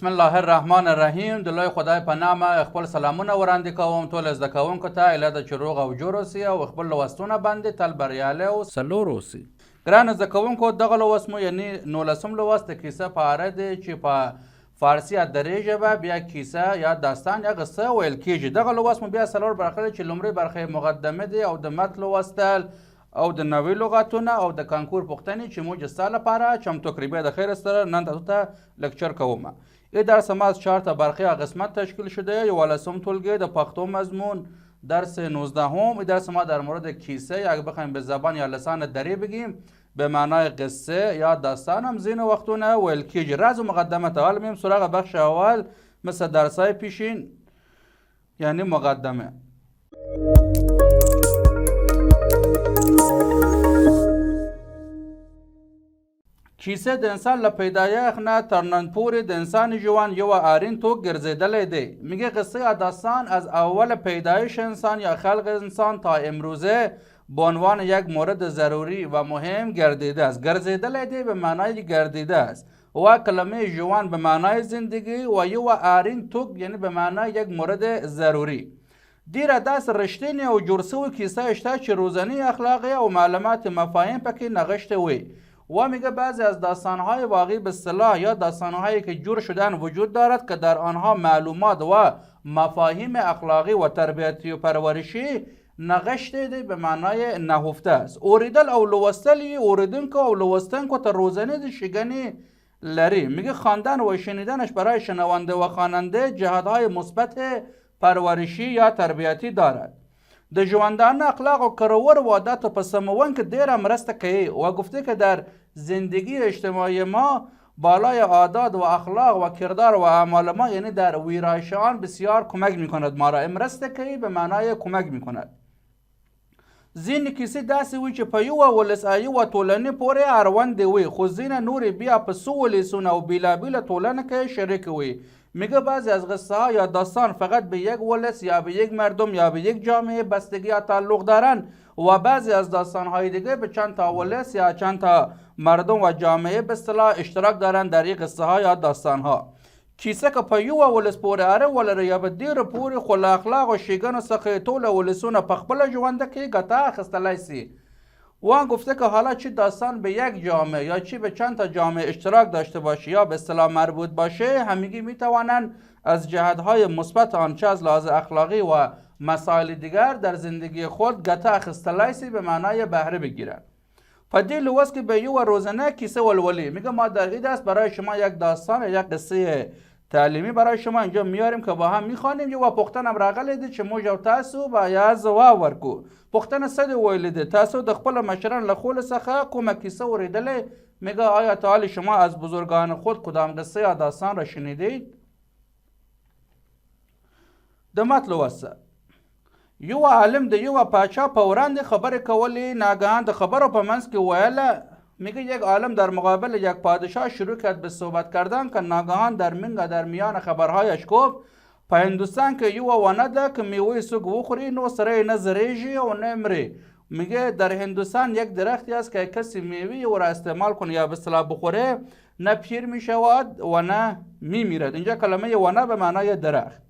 بسم الله الرحمن الرحیم. دلای خدای په نامه خپل سلامونه وړاندې کوم ټول زده کوونکو ته ایله د چې روغ او جوړ اوسئ او خپل لوستونه باندې تل بریالي او سرلوړي اوسئ. ګرانو زده کوونکو، دغه لوست مو یعنې 19 لوست د کیسه په اړه دی چې په فارسي یا دري ژبه بیا کیسه یا داستان یا قصه ویل کیږي. دغه لوست مو بیا څلور برخې دي چې لومړۍ برخه یې مقدمه دی او د متن لوستل او د نوې لغاتونه او د کانکور پوښتنې چې موږ ستا لپاره چمتو کړي. بیا د خیر سره نن تاسو ته لکچر کوم. این درس ما از 4 تا برخی قسمت تشکیل شده. 11 طولگی د پښتو مضمون، درس 19 این درس ما در مورد کیسه یا اگه بخوایم به زبان یا لسان دری بگیم به معنای قصه یا داستان هم زین وقتونه ویل کیږي. راز و مقدمه ته حالا میم سراغ بخش اول مثل درسای پیشین یعنی مقدمه. کیسه د انسان له پیدایښت نه تر نن پورې د انسان ژوند یو آرین توک ګرځېدلی دی. میگه قصه یا داستان از اول پیدایش انسان یا خلق انسان تا امروزه به عنوان یک مورد ضروری و مهم گردیده است. گرځېدلی دی به معنای گردیده است و کلمه ژوند به معنای زندگی و یو آرین توک یعنی به معنای یک مورد ضروری. دیره داس رشتینی او جوړ سوی کیسه شته چې روزنی اخلاقی او معلومات مفاهیم پکې نغشته وي و میگه بعضی از داستانهای واقعی به اصطلاح یا داستانهایی که جور شدن وجود دارد که در آنها معلومات و مفاهیم اخلاقی و تربیتی و پرورشی نغشته دی به معنای نهفته است. اوریدل او لوستل اوریدونکو او لوستونکو تا روزانه دی شگنی لري. میگه خواندن و شنیدنش برای شنونده و خواننده جهتهای مثبت پرورشی یا تربیتی دارد. د ژوندانه اخلاق و کرور و عادت په سمون کې ډیره مرسته کوي و گفته که در زندگی اجتماعی ما بالای عادات و اخلاق و کردار و اعمال ما یعنی در ویرایش آن بسیار کمک میکند. ما را مرسته کوي به معنای کمک میکند. ځینې کیسې داسې وي چې په یوه ولسایي و ټولنې پورې اړوندې وي خو ځینې نورې بیا په څو ولسونه او بیلابیله ټولنه کې شریک وي. میگه بعضی از قصه ها یا داستان فقط به یک ولس یا به یک مردم یا به یک جامعه بستگی یا تعلق دارند و بعضی از داستان های دیگه به چند تا ولس یا چند تا مردم و جامعه به اصطلاح اشتراک دارند در این قصه ها یا داستان ها. کیسه که په یو ولس پورې اړه ولري یا به ډیره پورې خو له اخلاق او ښېګڼو څخه ټول ولسونه په خپله ژونده کې ګټه اخیستلی سي. وان گفته که حالا چی داستان به یک جامعه یا چی به چند تا جامعه اشتراک داشته باشه یا به اصطلاح مربوط باشه همگی میتوانند از جهتهای مثبت آن چه از لحاظ اخلاقی و مسائل دیگر در زندگی خود گته اخیستلی سي به معنای بهره بگیرند. په دې لوست کې به یو روزانه کیسه ولولي. میگه ما در این دست برای شما یک داستان یا یک قصه تعلیمی برای شما اینجا میاریم که با هم میخوانیم. یو پوښتنه راغلی دی چې موږ او تاسو باید ځواب ورکو. پوښتنه څه دی ویلې دی؟ تاسو د خپل مشران له خول څخه کومه کیسه اوریدلې؟ میگه آیا تعالی شما از بزرگان خود کدام قصه یا داستان را شنیدید؟ د متن لوست یو عالم د یو پاچا په وړاندې خبرې کولې ناګهان د خبرو په منځ کې ویله. میگه یک عالم در مقابل یک پادشاه شروع کرد به صحبت کردن که ناگهان در میان خبرهایش گفت په هندوستان کې یو ونه ده که میوه څوک وخوري نو سره نه زریږي او نه مري. میگه در هندوستان یک درختی است که کسی میوه او را استعمال کنه یا به اصطلاح بخوره نه پیر میشود و نه میمیرد. اینجا کلمه ونه به معنای درخت.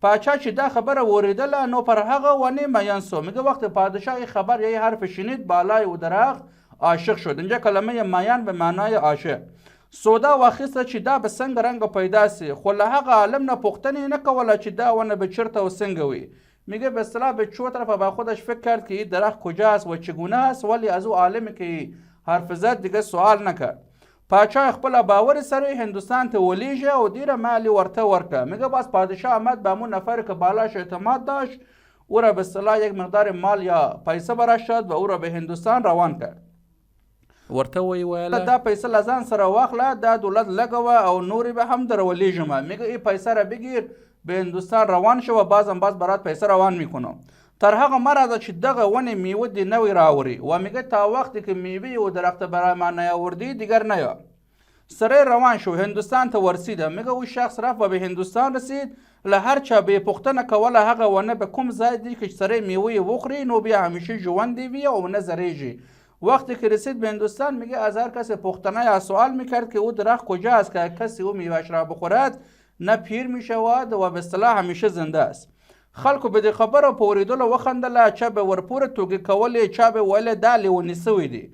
پاچا چې دا خبره اوریدله نو پر هغه ونه میان سو. میگه وقت پادشاه خبر یه حرف شنید بالای او درخت عاشق شد. اینجا کلمه میان به معنای عاشق. سودا واخیسته چې دا به څنګه رنګ پیدا سي خو له هغه عالم نه پوښتنې نه کوله چې دا ونه به چرته و څنګه وي. میگه به اصطلاح به چو طرف با خودش فکر کرد که این درخت کجاست و چگونه است ولی از او عالمی که حرف زد دیگه سوال نکرد. پاچا خپل باور سره هندوستان ته ولیږه او ډیره مالی ورته ورکه. میگه باز پادشاه آمد به همون نفر که بالاش اعتماد داشت او را به اصطلاح یک مقدار مال یا پیسه براش داد و او را به هندوستان روان کرد. ورته ویله دا پیسه له ځان سره واخله دا دولت لګوه او نورې به هم در ولیږم. میگه این پیسه را بگیر به هندوستان روان شو و باز برات پیسه روان میکنم. تر هغه مرده چې دغه ونه میوه دی نوی راوری و میگه تا وقتی که میوه و درخت برای ما نیاوردی دیگر نیا. سره روان شو هندوستان ته ورسیده. میگه او شخص رفت و به هندوستان رسید. له هر چا به پوښتنه کوله هغه ونه به کوم ځای دی که سره میوه وخوري نو بیا همیشه ژوندی وي او نه زریږي. وقتی که رسید به هندوستان میگه از هر کس پختنه یا سوال میکرد که او درخت کجا است که کسی او میوهش را بخورد نه پیر می شود و به اصطلاح همیشه زنده است. خلکو به دې خبره په اورېدلو وخندله، چا به ورپورې توګه کولې، چا به ویل دا لیونی سوی دی.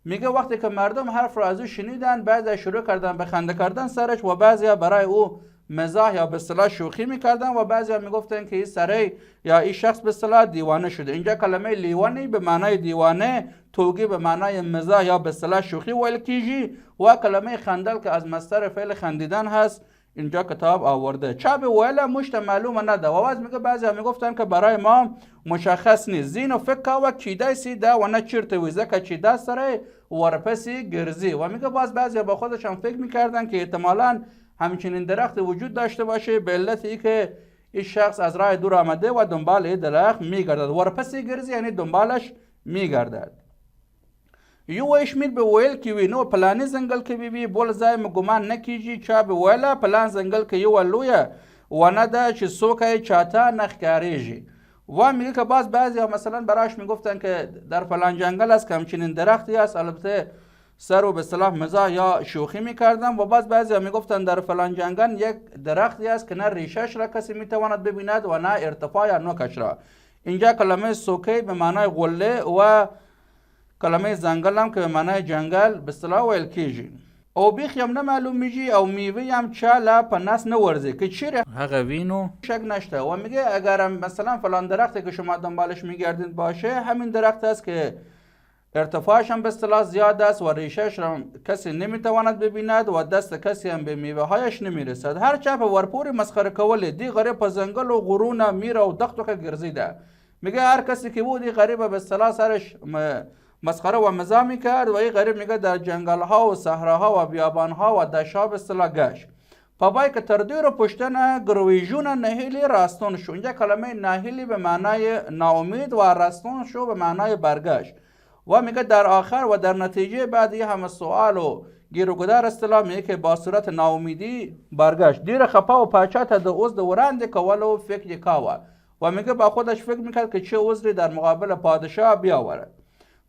میگه وقتی که مردم حرف را از او شنیدن، بعضی شروع کردن به خنده کردن سرش و بعضی برای او مزاح یا به اصطلاح شوخی میکردن و بعضی میگفتن که این سری یا این شخص به اصطلاح دیوانه شده. اینجا کلمه لیونی به معنای دیوانه، توگی به معنای مزاح یا به اصطلاح شوخی ویل کیږي و کلمه خندل که از مصدر فعل خندیدن هست اینجا کتاب آورده. چا به ویل مشت معلومه نده و باز میگه بعضی میگفتن که برای ما مشخص نیست. زینو فکر و کیدای سی دا و نه چیرته وی ځکه چې دا سره ورپسی ګرځي و میگه باز بعضی با خودشان فکر میکردن که احتمالاً همچنین درخت وجود داشته باشه به علت ای که این شخص از راه دور آمده و دنبال این درخت میگردد. ورپسی ګرځي یعنی دنبالش میگردد. یو اشمیر به ویل کې وي نو پلاني ځنګل کې وي بول ځای مې ګمان نه کیږي. چا به ویله پلان ځنګل کې یو لویه ونه ده چې څوک یې چاته نه ښکارېږي. و میگه که باز بعضی مثلا براش میگفتن که در فلان جنگل است که همچنین درختی است، البته سر و به اصطلاح مزاح یا شوخی میکردن و باز بعضی میگفتن در فلان جنگل یک درختی است که نه ریشش را کسی میتواند ببیند و نه ارتفاع یا نوکش را. اینجا کلمه سوکی به معنای غله و کلمه زنگل هم که به معنای جنگل به اصطلاح ویل کیږي. او بیخ هم نه معلوم میږي او میوه هم چا لا په نس نه ورځي که چیرې هغه وینو شک نشته. و میگه اگر مثلا فلان درختی که شما دنبالش میگردید باشه همین درخت است که ارتفاعش هم به اصطلاح زیاد است و ریشهش را کسی نمیتواند ببیند و دست کسی هم به میوه هایش نمیرسد. هر چا په ورپورې مسخره کول دی غریب په ځنګل و غرونه میره او دښتو کې ګرځیده. میگه هر کسی که بود این غریب به اصطلاح سرش مسخره و مزاح میکرد و این غریب میگه در جنگل ها و صحراها و بیابان ها و دشها به اصطلاح گشت. پای که تر دیر پشتن گرویجون نهیلی راستون شو. اینجا کلمه نهیلی به معنای ناامید و راستون شو به معنای برگشت. و میگه در آخر و در نتیجه بعد یه همه سوال و گیر و گدار اصطلاح میگه که با صورت ناامیدی برگشت. دیر خپا و پاچا ته د اوز د وړاندې کولو فکر کاوه و میگه با خودش فکر میکرد که چه عذری در مقابل پادشاه بیاورد.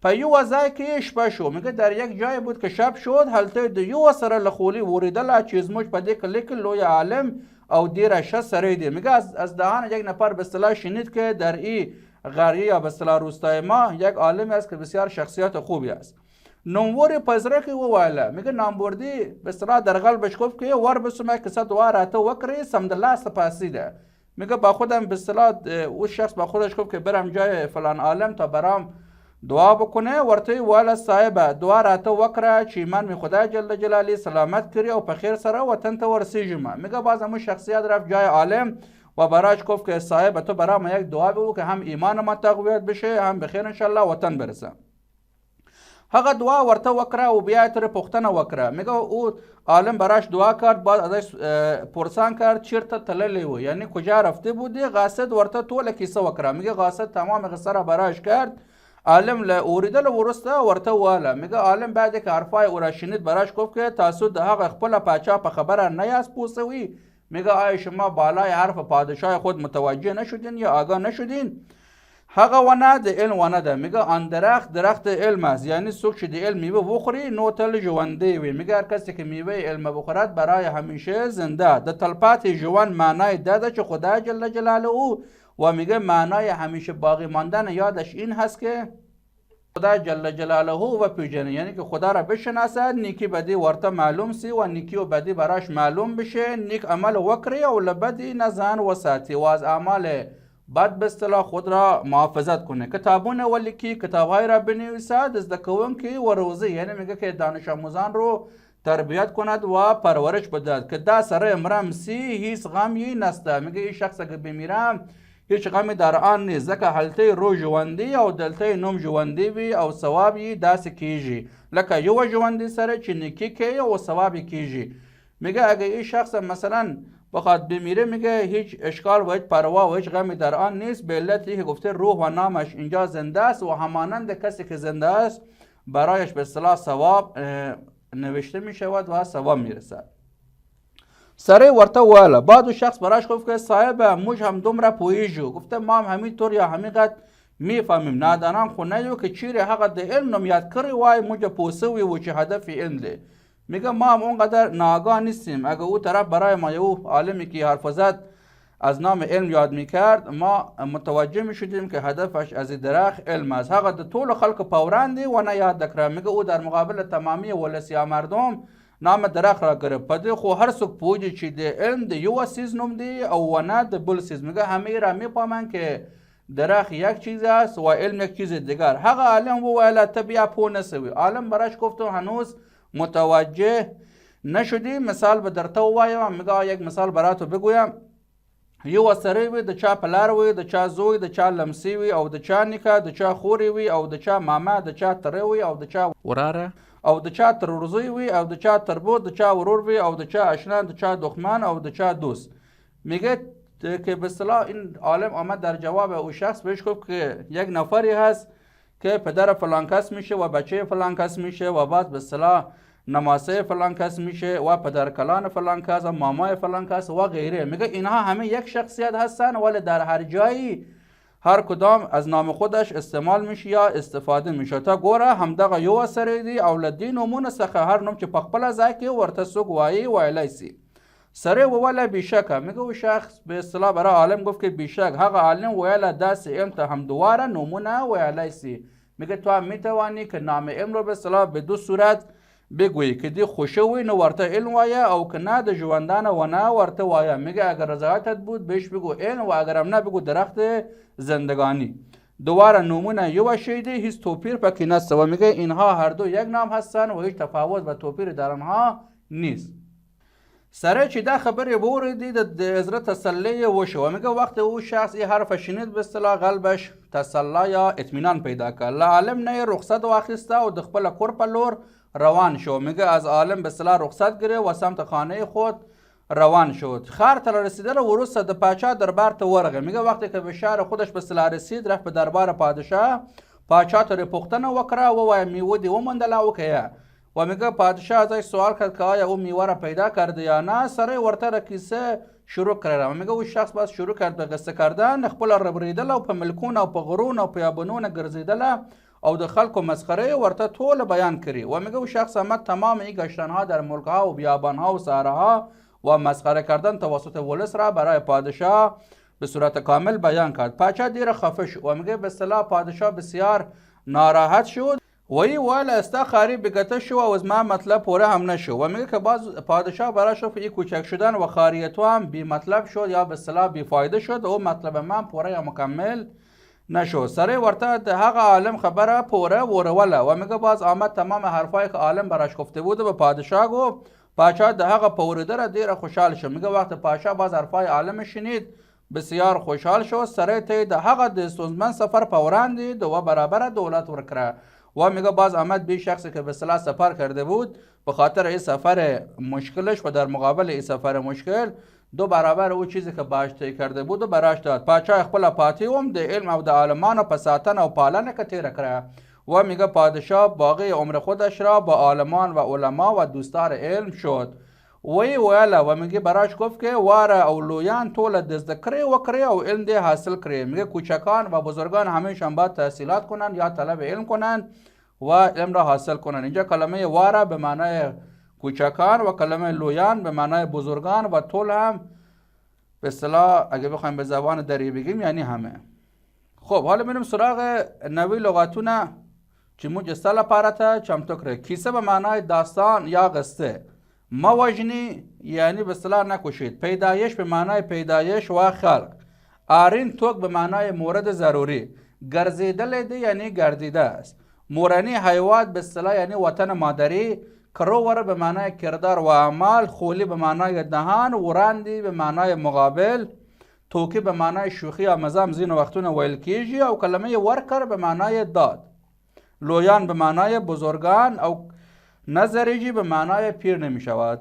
په یو ځای کې شپه شو. میگه در یک جای بود که شب شد هلته د یو سره لخولی وریدله چې زموږ په دې کلی کې لوی عالم او ډیره ښه سړی دی. میگه از دهان یک نفر به اصطلاح شنید که در این قریه یا به اصطلاح روستای ما یک عالمی است که بسیار شخصیت خوبی است. نوموری په زړه کې وویله. میگه نامبردی به اصطلاح در قلبش گفت که ور بسومه که څه دعا راته وکړي سمدلاسه پاسیده. میگه با خودم به اصطلاح او شخص با خودش گفت که برم جای فلان عالم تا برام دعا بکنه. ورته والا صاحب دعا راته وکړه چې ایمان می خدای جل جلاله سلامت کړي او په خیر سره وطن ته ورسیږم. میگه باز همون شخصیت رفت جای عالم و براش گفت که صاحب تو برام یک دعا بگو که هم ایمان ما تقویت بشه هم بخیر انشالله وطن برسه. هغه دعا ورته وکړه او بیا تر پوښتنه وکړه. میگه او عالم براش دعا کرد بعد ازش پرسان کرد چیرته تللی و یعنی کجا رفته بودی. قاصد ورته ټوله کیسه وکړه. میگه قاصد تمام قصه را براش کرد. عالم له اوریدل ورسته ورته واله. میگه عالم بعد که حرفای او را شنید براش گفت که تاسو د هغه خپل پاچا په خبره نه یاست پوسوي. میگه آیا شما بالای حرف پادشاه خود متوجه نشدین یا آگاه نشدین؟ هغه ونه د علم ونه ده. میگه آن درخت علم است یعنی څوک چې د علم میوه بخوري نو تل ژوندی وي. میگه هر کسی که میوه علم بخورد برای همیشه زنده. د تلپاتې ژوند معنای ده چې خدای جل جلاله او و میگه معنای همیشه باقی ماندن یادش این هست که خدا جل جلاله و پیژنه، یعنی که خدا را بشناسد، نیکی بدی ورته معلوم سی و نیکی و بدی براش معلوم بشه، نیک عمل وکړي او له بدی نه ځان وساتي و از اعمال بد به اصطلاح خود را محافظت کنه. کتابونه ولیکي، کتابهای را بنویسد، زده کوونکي و روزی، یعنی میگه که دانش آموزان رو تربیت کند و پرورش بدهد که دا سره مرم سی هیچ غمی نسته. میگه این شخص که بمیرم هیچ غمی در آن نیست ځکه هلته رو ژوندي او دلته نوم ژوندي وي او ثواب یې داسې کیږي لکه یو ژوندي سره چې نیکي کوي او ثواب یې کیږي. میگه اگه این شخص مثلا بخواد بمیره میگه هیچ اشکال و هیچ پروا و هیچ غمی در آن نیست به علتی که گفته روح و نامش اینجا زنده است و همانند کسی که زنده است برایش به اصطلاح ثواب نوشته میشود و ثواب میرسد. سره ورته واله. بعد شخص براش گفت که صاحب موږ هم دومره پوهیږو. گفته ما هم همینطور یا همینقدر میفهمیم. نادانان خو نه یو که چیرې هغه د علم نوم یاد کړی وای موږ پوه سوي و چې هدف یې علم دی. میگه ما هم اونقدر ناآگاه نیستیم. اگه او طرف برای ما یه عالمی که حرف زد از نام علم یاد میکرد، ما متوجه میشدیم که هدفش از درخت علم است. هغه د ټولو خلکو په وړاندې ونه یاد کړه. میگه او در مقابل تمامی ولس یا مردم نام درخت را گرفت. په دې خو هر څوک پوهیږي چې د علم د یو سیز نوم دی او ونه د بل سیز. میگه همه را میفهمند که درخت یک چیز است و علم یک چیز دیگر. هغه عالم وویل ته بیا پوه نشوی. عالم براش گفت هنوز متوجه نشدی. مثال به درته ووایم. میگه یک مثال براتو بگویم. یو سړی وي، د چا پلار وي، د چا زوی، د چا لمسی وي او د چا نیکه، د چا خوري وي او د چا ماما، د چا تره وي او د چا وراره او د چا ترورزوی وي او د چا تربور، د چا ورور وي او د چا اشنا، د چا دښمن او د چا دوست. میگه که به اصطلاح این عالم آمد در جواب او شخص بهش گفت که یک نفری هست که پدر فلان کس میشه و بچه فلان کس میشه و بعد به اصطلاح نماسه فلان کس میشه و پدر کلان فلان کس و مامای فلان کس و غیره. میگه اینها همه یک شخصیت هستن ولی در هر جایی هر کدام از نام خودش استعمال میشه یا استفاده میشه. تا ګوره همدغه یو سړی دی او له دې نومونو څخه هر نوم چې په خپله ځای کې ورته څوک وایي ویلی سي. سړی وویله بیشکه. میگه او شخص به اصطلاح برای عالم گفت که بیشک. هغه عالم ویله داسې علم ته همدواره نومونه ویلی سي. میگه تو هم میتوانی که نام علم رو به اصطلاح به دو صورت بگویی که دی خوشه وی نو ورته علم وایه او که نه د ژوندانه و نه ورته وایه. میگه اگر رضایتت بود بهش بگو علم و اگرم نه بگو درخت زندگانی. دوباره نومونه یو شی دی، هیچ توپیر پکې نسته و میگه اینها هر دو یک نام هستن و هیچ تفاوت و توپیر در آنها نیست. سره چې دا خبرې واوریدی د زړه تسلی وشو و میگه وقت او شخص این حرف شنید به اصطلاح قلبش تسلی یا اطمینان پیدا کرد. له عالم نه رخصت واخیسته او د خپل کور په لور روان شو. میگه از عالم به اصطلاح رخصت گرفت و سمت خانه خود روان شد. ښار ته رسیدل وروسته د پاچا دربار ته ورغی. میگه وقتی که به شهر خودش به اصطلاح رسید رفت به دربار پادشاه. پاچا ته پوښتنه وکړه ووایه میوه دې وموندله او که یا؟ و میگه پادشاه ازش سوال کرد که آیا او میوه را پیدا کرده یا نه. سره ورته را کیسه شروع کرده و میگه او شخص باز شروع کرد به قصه کردن. خپل ربریدل او په ملکونه او په غرونه او په یابانونه ګرځیدله او د خلکو مسخره ورته ټول بیان کړي. و میگه او شخص آمد تمام این گشتنها در ملکها و بیابانها و صحراها و مسخره کردن توسط ولس را برای پادشاه به صورت کامل بیان کرد. پادشاه دیر خفه شد و میگه به اصطلاح پادشاه بسیار ناراحت شد. وی والا استا خاری بگته شو و از ما مطلب پوره هم نشو. و میگه که باز پادشاه برای شفت این کوچک شدن و خاریتو هم بی مطلب شد یا به اصطلاح بی فایده شد و مطلب من پوره یا مکمل نشو. سره ورته د هغه عالم خبره پوره وروله و میگه باز آمد تمام حرفای که عالم براش گفته بود به پادشاه گفت. پادشاه د هغه پوریده را ډیره خوشحال شد. میگه وقت پادشاه باز حرفای عالم شنید بسیار خوشحال شد. سره ته د هغه د ستونزمن سفر په وړاندې دو برابر دولت ورکړه. و میگه باز آمد به شخصی که به اصطلاح سفر کرده بود به خاطر این سفر مشکلش و در مقابل این سفر مشکل دو برابر او چیزی که باش طی کرده بود و براش داد. پادشاه خپل پاتی هم د علم او د عالمانو په ساتنه او پالنه که تیره کړه. و میگه پادشاه باقی عمر خودش را با عالمان و علما و دوستدار علم شد. وی ویله و میگه براش گفت که واره او لویان ټول د زده کړې وکړي او علم دې حاصل کړي. میگه کوچکان و بزرگان همیشان باید تحصیلات کنند یا طلب علم کنند و علم را حاصل کنند. اینجا کلمه واره به معنای کوچکان و کلمه لویان به معنای بزرگان و طول هم به اصطلاح اگه بخوایم به زبان دری بگیم یعنی همه. خب حالا میریم سراغ نوی لغاتونه چې موږ ستا لپاره ته چمتو کړی. کیسه به معنای داستان یا قصه. موجنی یعنی به اصطلاح نکشید. پیدایش به معنای پیدایش و خلق. آرین توک به معنای مورد ضروری. گرزیدل دی یعنی گردیده است. مورنی حیوات به اصطلاح یعنی وطن مادری. کروور به معنای کردار و اعمال. خولی به معنای دهان. وراندی به معنای مقابل. توکی به معنای شوخی یا مزام زین وقتونه ویل کیږي او کلمه ورکر به معنای داد. لویان به معنای بزرگان او نظریجی به معنای پیر نمی شود.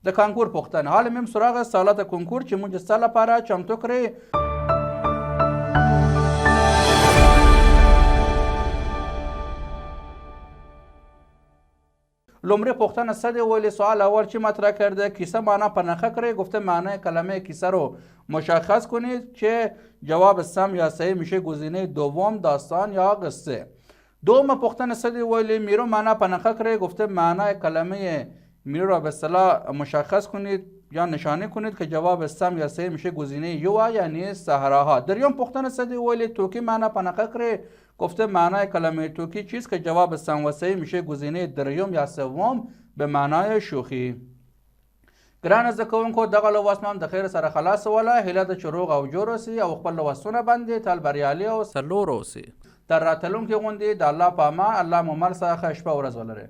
د کانکور پوښتنه. حالا میم سراغ سوالات کنکور چې موږ ستا لپاره چمتو کړی. لومړی پوښتنه څه دی ویلی؟ سوال اول چی مطرح کرده؟ کیسه معنا په نخه کړی. گفته معنای کلمه کیسه رو مشخص کنید که جواب سم یا صحیح میشه گزینه دوم داستان یا قصه. دوم پختن صدی ویلی میرو معنا پنخه کره گفته معنای کلمه میرو را به اصطلاح مشخص کنید یا نشانه کنید که جواب سم یا سه میشه گزینه یو یعنی صحراها. دریوم پختن صدی ویلی توکی معنا پنخه کره گفته معنای کلمه توکی چیست که جواب سم و سه میشه گزینه دریوم یا سوم به معنای شوخی. ګرانه زده کوونکو دغه لوست مو د خیر سره خلاص وله. هیله ده چې روغ او جوړ اوسئ او خپل لوستونه باندې تل بریالي او سرلوړ اوسئ. تر راتلونکي غوندې د الله په امان. الله مو مل څخه شپه ورځ ولرئ.